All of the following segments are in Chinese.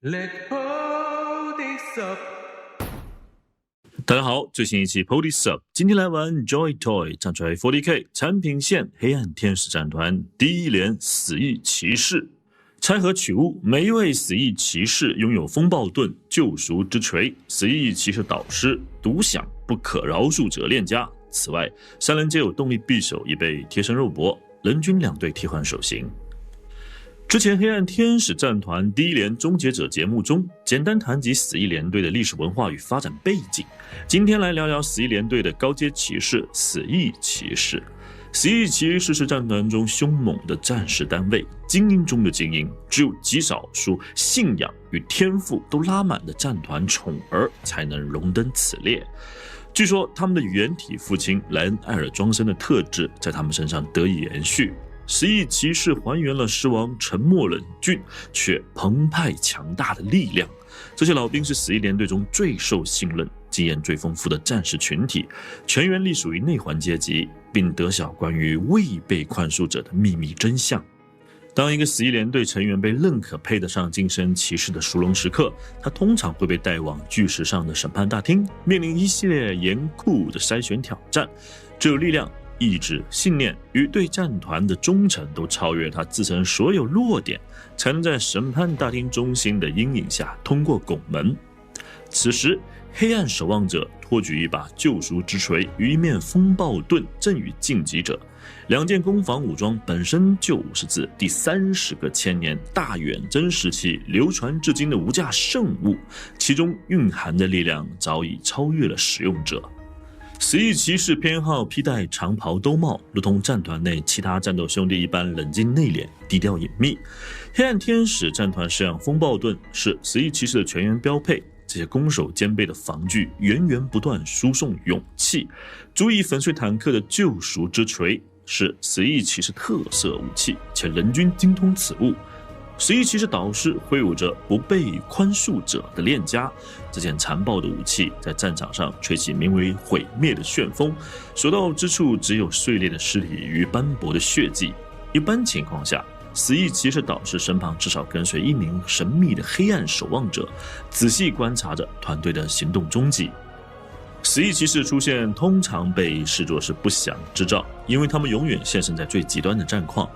Let police up。大家好，最新一期 Police Up， 今天来玩 Joy Toy 战锤 40K 产品线黑暗天使战团第一连死翼骑士。拆盒取物，每一位死翼骑士拥有风暴盾、救赎之锤、死翼骑士导师、独享不可饶恕者链家。此外，三人皆有动力匕首，以备贴身肉搏，人均2队替换手型。之前黑暗天使战团第一连终结者节目中，简单谈及死翼连队的历史文化与发展背景。今天来聊聊死翼连队的高阶骑士死翼骑士。死翼骑士是战团中凶猛的战士单位，精英中的精英，只有极少数信仰与天赋都拉满的战团宠儿才能荣登此列。据说他们的原体父亲莱恩·艾尔庄森的特质在他们身上得以延续。死翼骑士还原了狮王沉默冷峻却澎湃强大的力量。这些老兵是死翼连队中最受信任、经验最丰富的战士群体，全员隶属于内环阶级，并得晓关于未被宽恕者的秘密真相。当一个死翼连队成员被认可配得上晋升骑士的殊荣时刻，他通常会被带往巨石上的审判大厅，面临一系列严酷的筛选挑战。只有力量、意志、信念与对战团的忠诚都超越他自身所有弱点，才能在审判大厅中心的阴影下通过拱门。此时，黑暗守望者托举一把救赎之锤与一面风暴盾赠予晋级者，两件攻防武装本身就是自第30个千年大远征时期流传至今的无价圣物，其中蕴含的力量早已超越了使用者。死翼骑士偏好披戴长袍兜帽，如同战团内其他战斗兄弟一般冷静内敛、低调隐秘。黑暗天使战团式样风暴盾是死翼骑士的全员标配，这些攻守兼备的防具源源不断输送勇气，足以粉碎坦克的救赎之锤是死翼骑士特色武器，且人均精通此物。死翼骑士导师挥舞着不被宽恕者的链家，这件残暴的武器在战场上吹起名为毁灭的旋风，所到之处只有碎裂的尸体与斑驳的血迹。一般情况下，死翼骑士导师身旁至少跟随一名神秘的黑暗守望者，仔细观察着团队的行动踪迹。死翼骑士出现通常被视作是不祥之兆，因为他们永远现身在最极端的战况。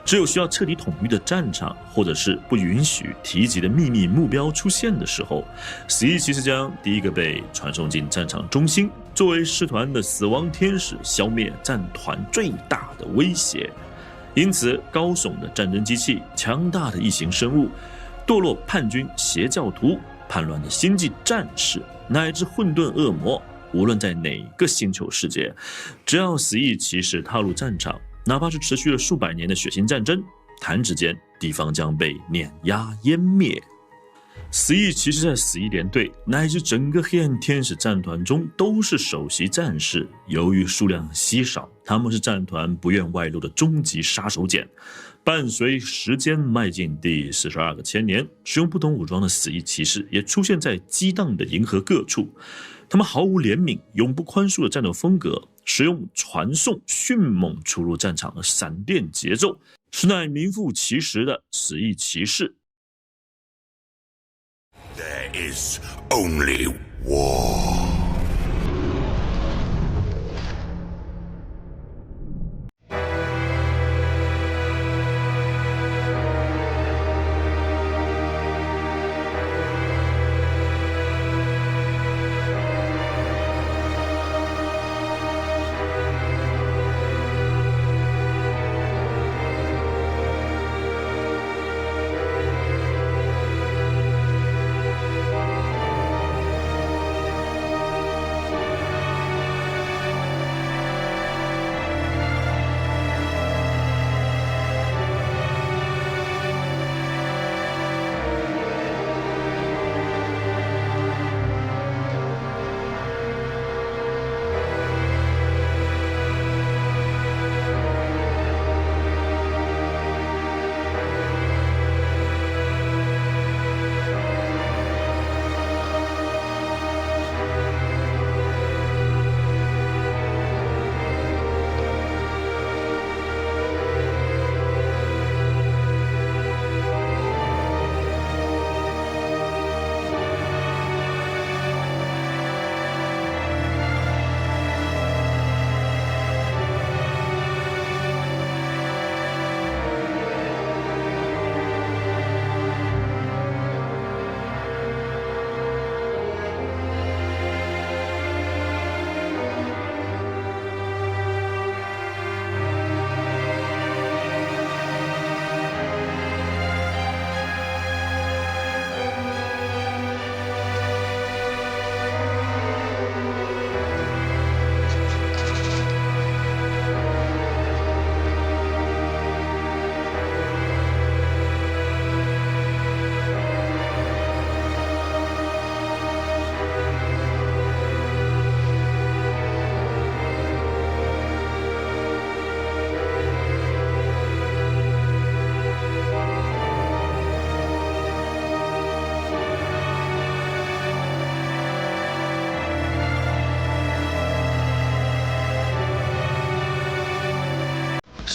只有需要彻底统一的战场，或者是不允许提及的秘密目标出现的时候，死翼骑士将第一个被传送进战场中心，作为狮团的死亡天使，消灭战团最大的威胁。因此，高耸的战争机器、强大的异形生物、堕落叛军邪教徒、叛乱的星际战士，乃至混沌恶魔，无论在哪个星球世界，只要死翼骑士踏入战场，哪怕是持续了数百年的血腥战争，弹指间敌方将被碾压湮灭。死翼骑士在死翼连队乃至整个黑暗天使战团中都是首席战士，由于数量稀少，他们是战团不愿外露的终极杀手锏。伴随时间迈进第42个千年，使用不同武装的死翼骑士也出现在激荡的银河各处。他们毫无怜悯、永不宽恕的战斗风格，使用传送迅猛出入战场的闪电节奏，是乃名副其实的死翼骑士。There is only war.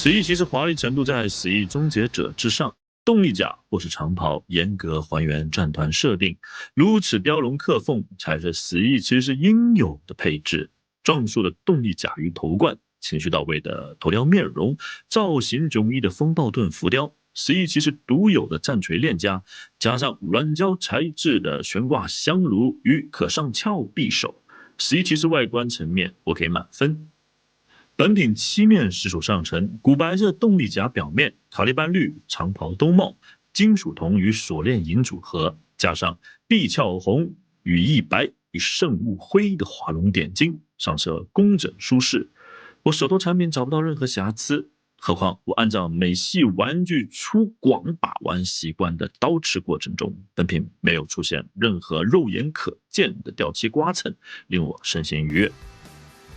死翼骑士华丽程度在死翼终结者之上，动力甲或是长袍严格还原战团设定，如此雕龙刻凤才是死翼骑士应有的配置。壮硕的动力甲与头冠，情绪到位的头雕面容，造型迥异的风暴盾浮雕，死翼骑士独有的战锤链枷，加上软胶材质的悬挂香炉与可上鞘匕首，死翼骑士外观层面我给满分。本品漆面实属上乘，古白色动力甲表面，卡利班绿长袍兜帽，金属铜与锁链银组合，加上碧鞘红、羽翼白与圣物灰的华龙点睛，上色工整舒适。我手头产品找不到任何瑕疵，何况我按照美系玩具粗广把玩习惯的刀持过程中，本品没有出现任何肉眼可见的掉漆刮蹭，令我身心愉悦。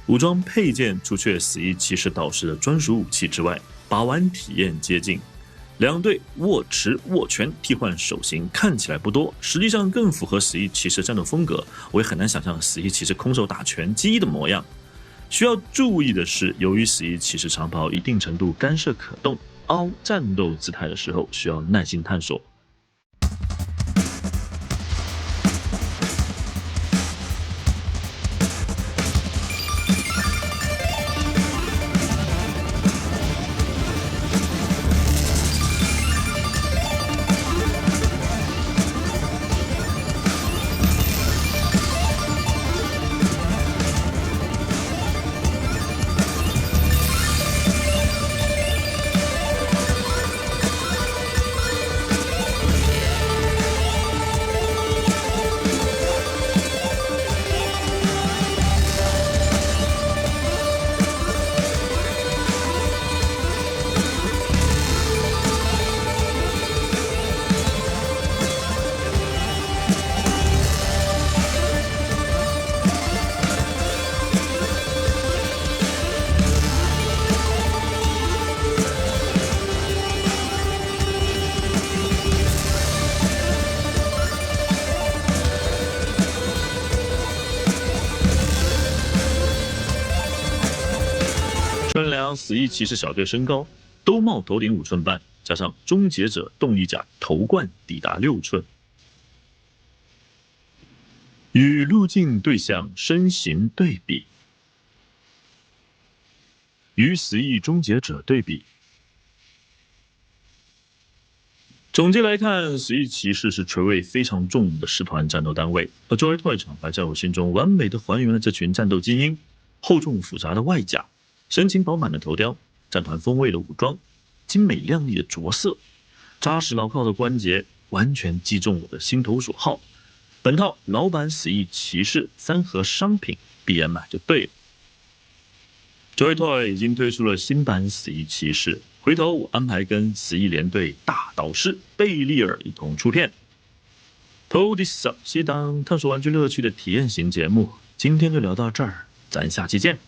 武装配件除却死翼骑士导师的专属武器之外，把玩体验接近。两对握持握拳替换手型看起来不多，实际上更符合死翼骑士战斗风格。我也很难想象死翼骑士空手打拳击的模样。需要注意的是，由于死翼骑士长袍一定程度干涉可动，凹战斗姿态的时候需要耐心探索。称量死翼骑士小队身高，兜帽头顶5寸半，加上终结者动力甲头冠抵达6寸，与路径对象身形对比，与死翼终结者对比。总结来看，死翼骑士是锤味非常重的师团战斗单位，而 Joy-Toy 厂牌在我心中完美的还原了这群战斗精英。厚重复杂的外甲，神情饱满的头雕，战团风味的武装，精美亮丽的着色，扎实牢靠的关节，完全击中我的心头所好。本套老版死翼骑士3盒商品，必然买就对了。Joy-Toy 已经推出了新版死翼骑士，回头我安排跟死翼联队大导师贝利尔一同出片。PODYSUP 是一档探索玩具乐趣的体验型节目，今天就聊到这儿，咱下期见。